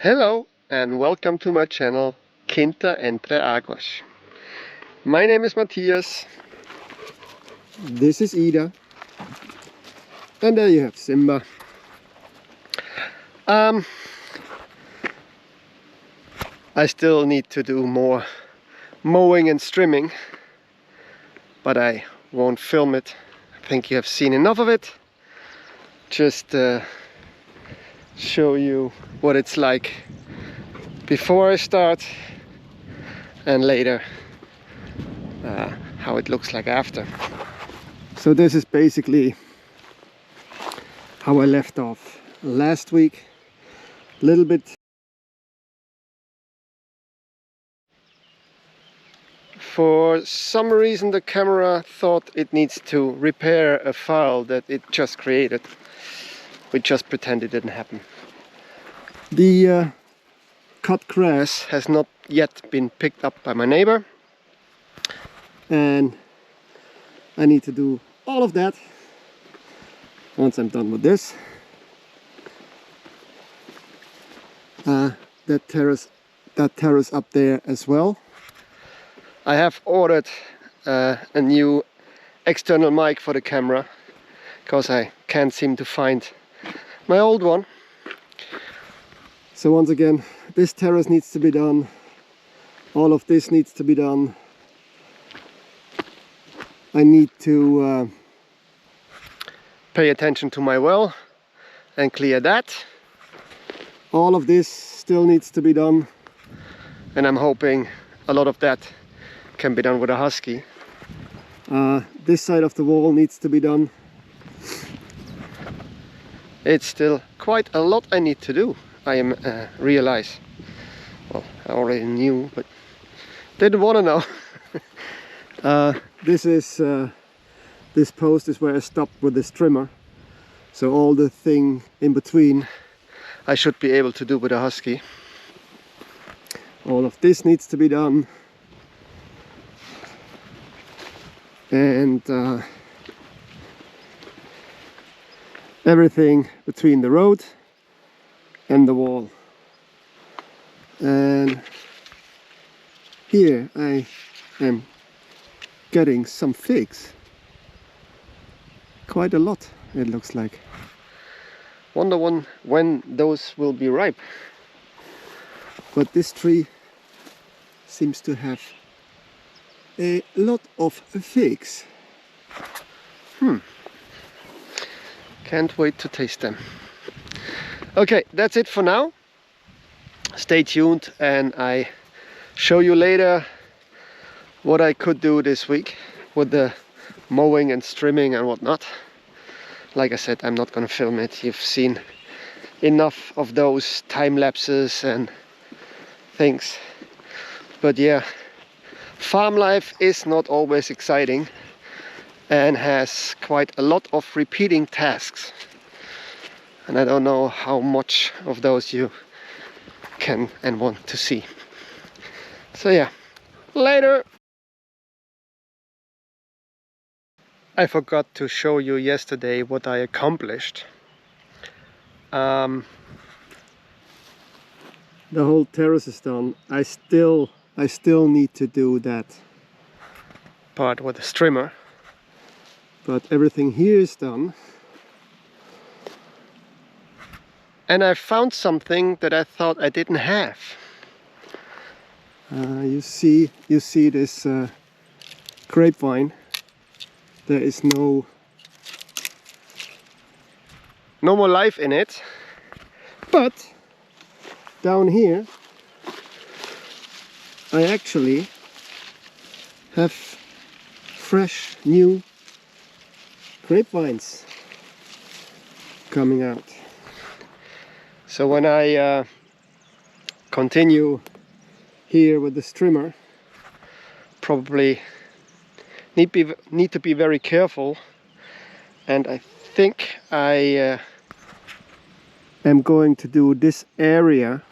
Hello and welcome to my channel Quinta entre Aguas. My name is Matthias. This is Ida. And there you have Simba. I still need to do more mowing and strimming, but I won't film it. I think you have seen enough of it. Just show you what it's like before I start and later how it looks like after. So this is basically how I left off last week. A little bit for some reason the camera thought it needs to repair a file that it just created. We just pretend it didn't happen. The cut grass has not yet been picked up by my neighbor, and I need to do all of that once I'm done with this. That terrace up there as well. I have ordered a new external mic for the camera because I can't seem to find my old one. So once again, this terrace needs to be done. All of this needs to be done. I need to pay attention to my well and clear that. All of this still needs to be done, and I'm hoping a lot of that can be done with a husky. This side of the wall needs to be done. It's still quite a lot I need to do. I realize. Well, I already knew, but didn't want to know. This post is where I stopped with the trimmer. So all the thing in between I should be able to do with a husky. All of this needs to be done. And everything between the road and the wall. And here I am getting some figs. Quite a lot, it looks like. Wonder when those will be ripe. But this tree seems to have a lot of figs. Can't wait to taste them. Okay, that's it for now. Stay tuned and I show you later what I could do this week with the mowing and strimming and whatnot. Like I said, I'm not gonna film it. You've seen enough of those time lapses and things. But yeah, farm life is not always exciting and has quite a lot of repeating tasks. And I don't know how much of those you can and want to see. So yeah, later! I forgot to show you yesterday what I accomplished. The whole terrace is done. I still need to do that part with the strimmer, but everything here is done. And I found something that I thought I didn't have. You see this grapevine. There is no more life in it, but down here I actually have fresh new grapevines coming out. So when I continue here with the strimmer, probably need to be very careful, and I think I am going to do this area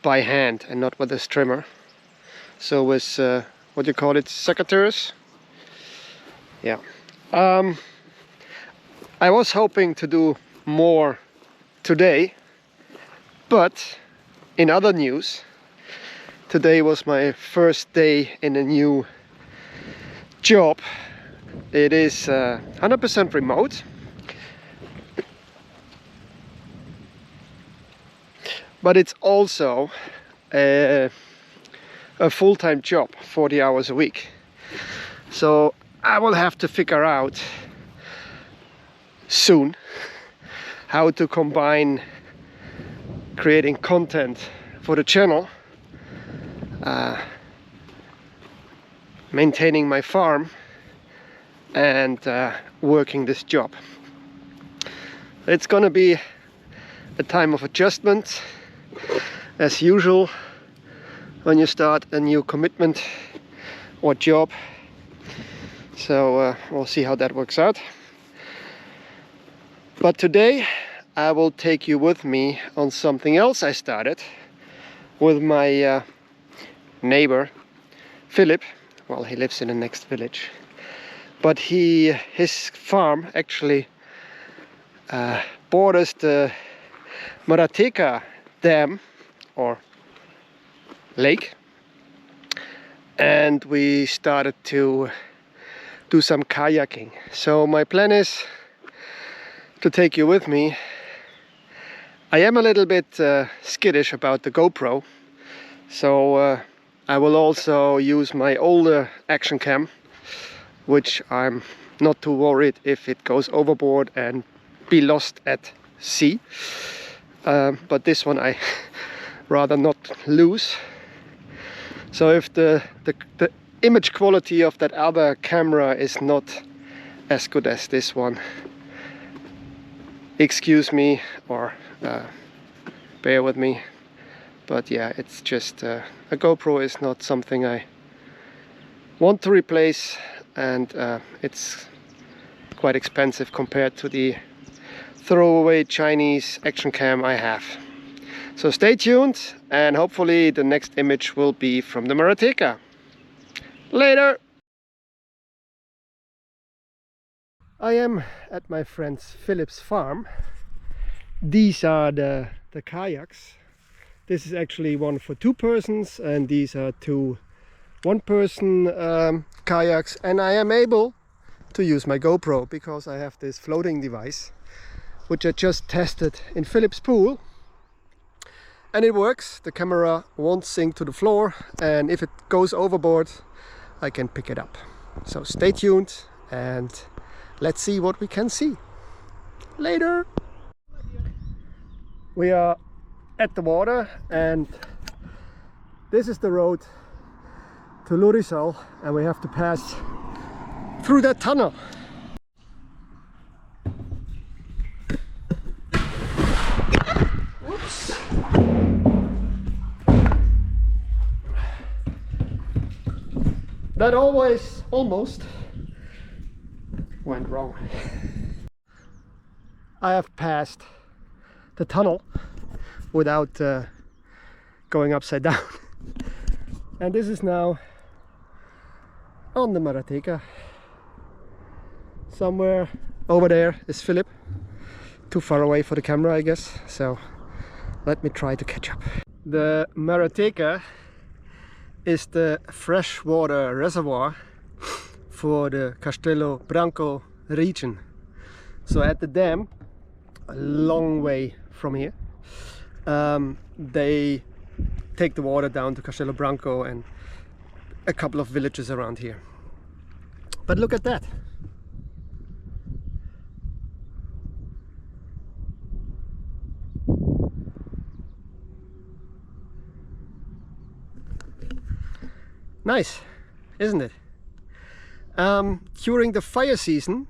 by hand and not with a strimmer. So with what do you call it, secateurs? Yeah. I was hoping to do more today, but in other news, today was my first day in a new job. It is 100% remote, but it's also a full-time job, 40 hours a week. So I will have to figure out soon how to combine creating content for the channel, maintaining my farm, and working this job. It's gonna be a time of adjustment, as usual when you start a new commitment or job. So we'll see how that works out. But today I will take you with me on something else I started with my neighbor Philip. Well, he lives in the next village, but his farm actually borders the Marateca dam or lake, and we started to do some kayaking. So my plan is to take you with me. I am a little bit skittish about the GoPro, so I will also use my older action cam, which I'm not too worried if it goes overboard and be lost at sea. But this one I rather not lose. So if the image quality of that other camera is not as good as this one, excuse me, or bear with me. But yeah, it's just a GoPro is not something I want to replace, and it's quite expensive compared to the throwaway Chinese action cam I have. So stay tuned, and hopefully the next image will be from the Marateca. Later! I am at my friend Philip's farm. These are the kayaks. This is actually one for 2 persons, and these are 2 one-person kayaks, and I am able to use my GoPro because I have this floating device which I just tested in Philip's pool, and it works. The camera won't sink to the floor, and if it goes overboard I can pick it up. So stay tuned and let's see what we can see. Later! We are at the water, and this is the road to Lurisal, and we have to pass through that tunnel. Whoops. That almost went wrong. I have passed the tunnel without going upside down, and this is now on the Marateca. Somewhere over there is Philip, too far away for the camera I guess, so let me try to catch up. The Marateca is the freshwater reservoir for the Castelo Branco region. So at the dam, a long way from here, they take the water down to Castelo Branco and a couple of villages around here. But look at that! Nice, isn't it? During the fire season,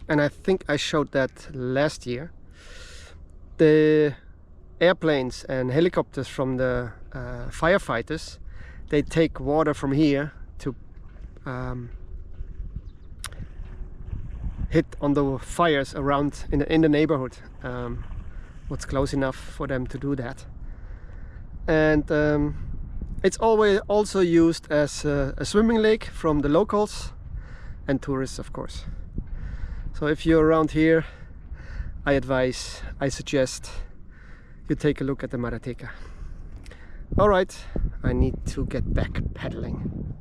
and I think I showed that last year, the airplanes and helicopters from the firefighters, they take water from here to hit on the fires around in the neighborhood, what's close enough for them to do that. And it's always also used as a swimming lake from the locals and tourists, of course. So if you're around here, I suggest you take a look at the Marateca. Alright, I need to get back paddling.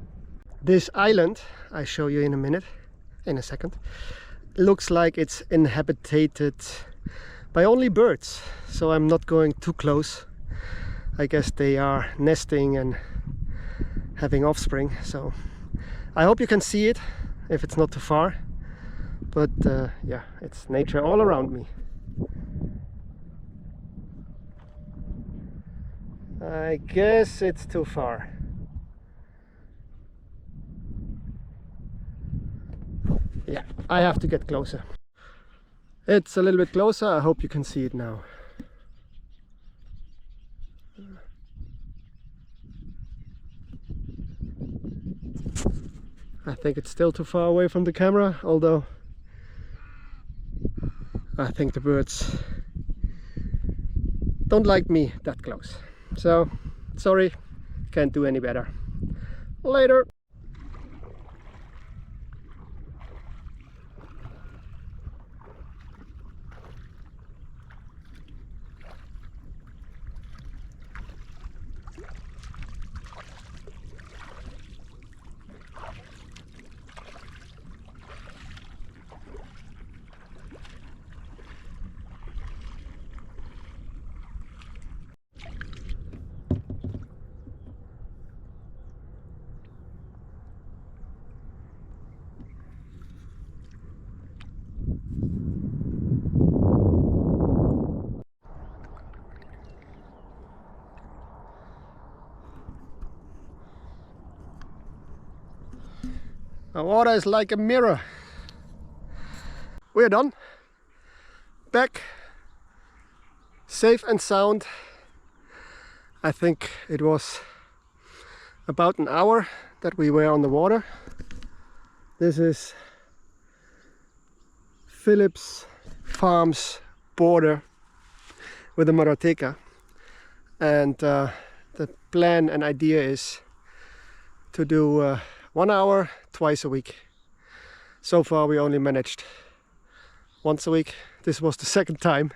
This island, I show you in a second, looks like it's inhabited by only birds, so I'm not going too close. I guess they are nesting and having offspring, so I hope you can see it if it's not too far. But yeah, it's nature all around me. I guess it's too far. Yeah, I have to get closer. It's a little bit closer. I hope you can see it now. I think it's still too far away from the camera, although I think the birds don't like me that close. So, sorry, can't do any better. Later! The water is like a mirror. We're done. Back, safe and sound. I think it was about an hour that we were on the water. This is Philip's farm's border with the Marateca, and the plan and idea is to do 1 hour twice a week. So far we only managed once a week. This was the second time,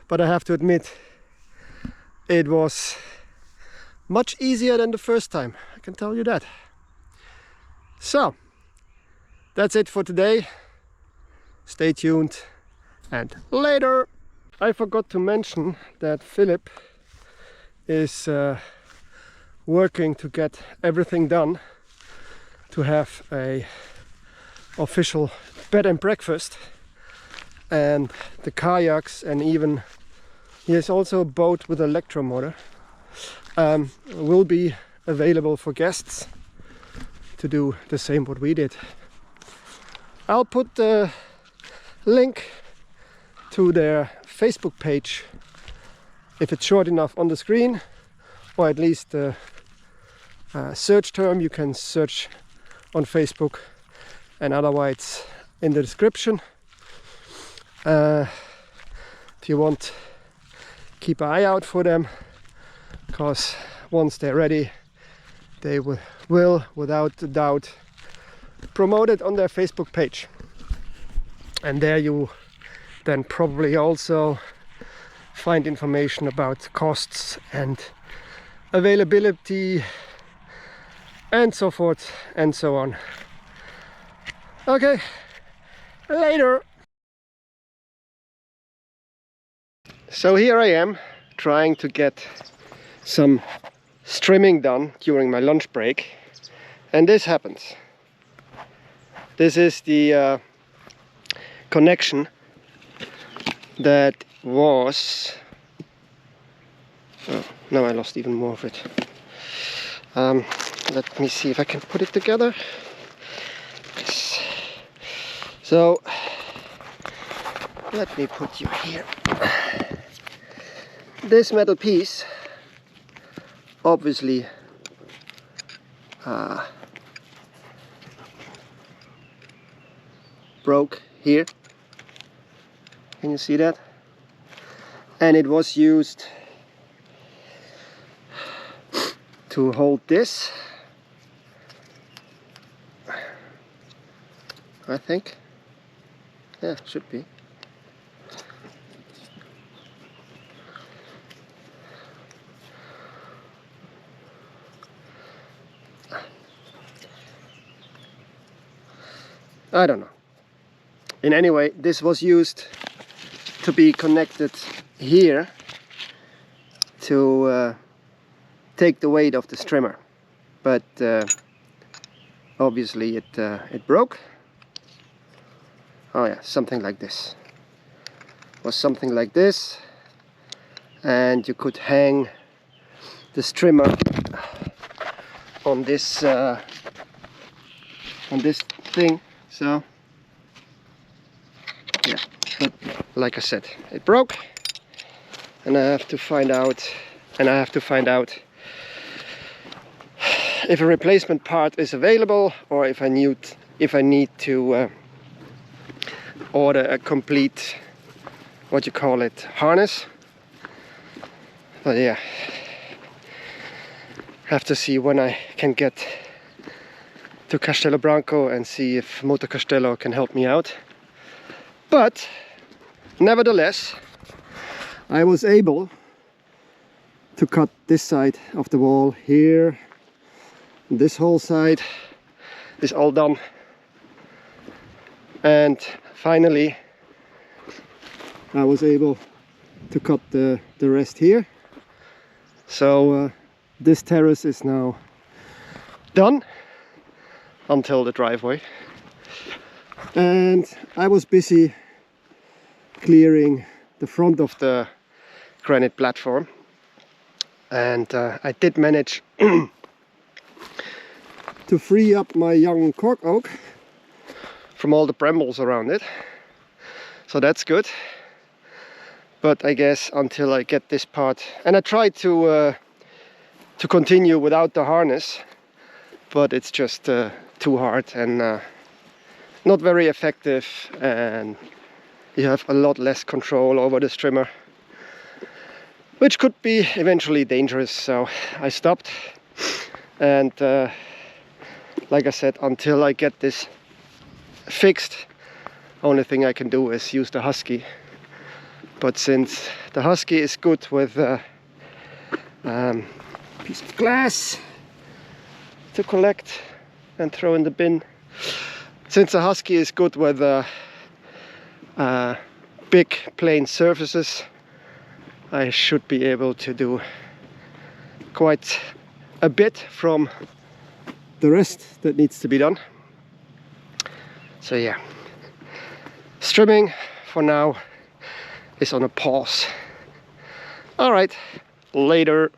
but I have to admit it was much easier than the first time, I can tell you that. So that's it for today. Stay tuned and later. I forgot to mention that Philip is working to get everything done to have a official bed and breakfast, and the kayaks, and even he has also a boat with electromotor, will be available for guests to do the same what we did. I'll put the link to their Facebook page, if it's short enough, on the screen, or at least the search term you can search on Facebook, and otherwise in the description. If you want, keep an eye out for them, because once they're ready they will without a doubt promote it on their Facebook page, and there you then probably also find information about costs and availability and so forth and so on. Okay, later. So here I am trying to get some strimming done during my lunch break, and this happens. This is the connection that was... oh, now I lost even more of it. Let me see if I can put it together. Yes. So let me put you here. This metal piece obviously broke here. Can you see that? And it was used to hold this, I think. Yeah, should be. I don't know. In any way, this was used to be connected here to take the weight of the strimmer, but obviously it broke. Oh yeah, something like this. It was something like this, and you could hang the strimmer on this thing. So yeah, but like I said, it broke, and I have to find out if a replacement part is available, or if I need to order a complete, what you call it, harness. But yeah, have to see when I can get to Castelo Branco and see if Motor Castello can help me out. But nevertheless, I was able to cut this side of the wall here. This whole side is all done, and finally I was able to cut the rest here. So this terrace is now done until the driveway, and I was busy clearing the front of the granite platform, and I did manage to free up my young cork oak from all the brambles around it, so that's good. But I guess until I get this part, and I tried to continue without the harness, but it's just too hard and not very effective, and you have a lot less control over the strimmer, which could be eventually dangerous. So I stopped, and like I said, until I get this fixed, only thing I can do is use the Husky. But since the Husky is good with piece of glass to collect and throw in the bin, since the Husky is good with big plain surfaces, I should be able to do quite a bit from the rest that needs to be done. So yeah, strimming for now is on a pause. All right, later.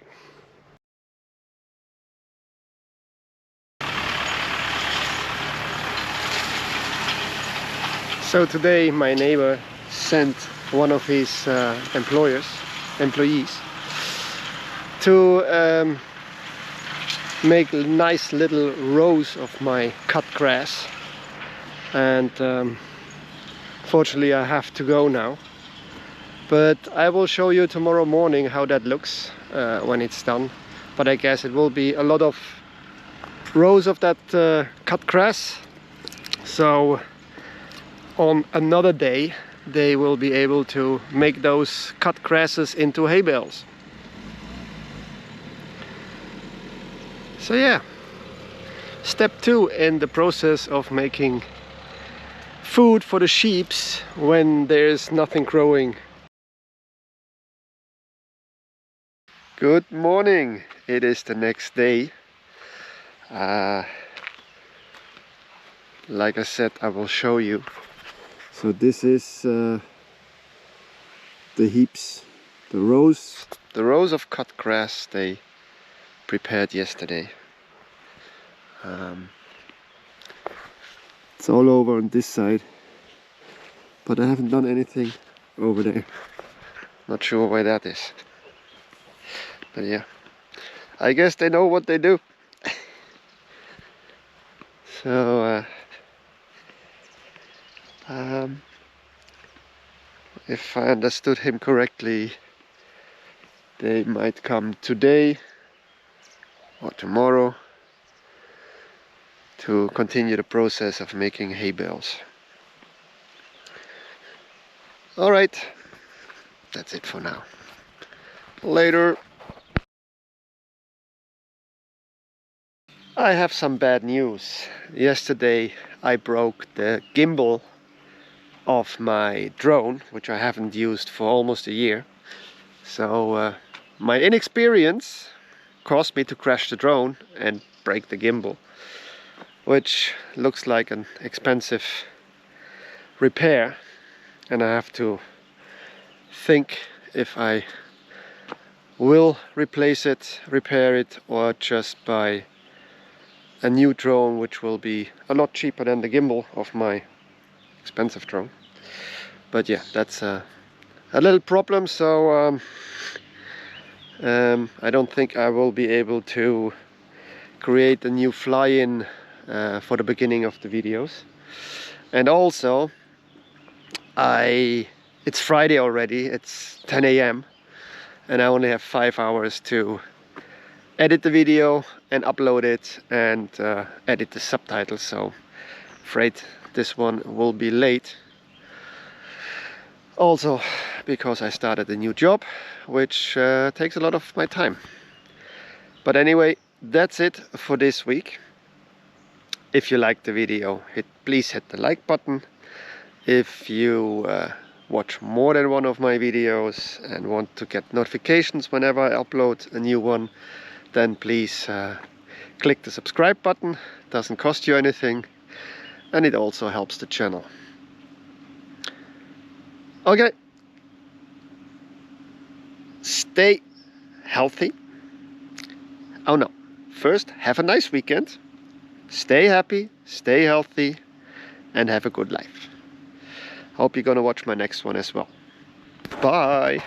So today my neighbor sent one of his employees to make nice little rows of my cut grass, and fortunately I have to go now, but I will show you tomorrow morning how that looks when it's done. But I guess it will be a lot of rows of that cut grass, so on another day they will be able to make those cut grasses into hay bales. So yeah, step 2 in the process of making food for the sheeps when there's nothing growing. Good morning, it is the next day. Like I said, I will show you. So this is the heaps, the rows of cut grass they prepared yesterday. It's all over on this side, but I haven't done anything over there. Not sure why that is, but yeah, I guess they know what they do. So if I understood him correctly, they might come today or tomorrow to continue the process of making hay bales. Alright, that's it for now. Later. I have some bad news. Yesterday I broke the gimbal of my drone, which I haven't used for almost a year. So my inexperience caused me to crash the drone and break the gimbal, which looks like an expensive repair, and I have to think if I will replace it, repair it, or just buy a new drone which will be a lot cheaper than the gimbal of my expensive drone. But yeah, that's a little problem, so I don't think I will be able to create a new fly-in for the beginning of the videos. And also it's Friday already, it's 10 AM and I only have 5 hours to edit the video and upload it and edit the subtitles, so afraid this one will be late. Also because I started a new job, which takes a lot of my time. But anyway, that's it for this week. If you liked the video, please hit the like button. If you watch more than one of my videos and want to get notifications whenever I upload a new one, then please click the subscribe button. It doesn't cost you anything and it also helps the channel. Okay, stay healthy. Oh no, first have a nice weekend. Stay happy, stay healthy, and have a good life. Hope you're gonna watch my next one as well. Bye!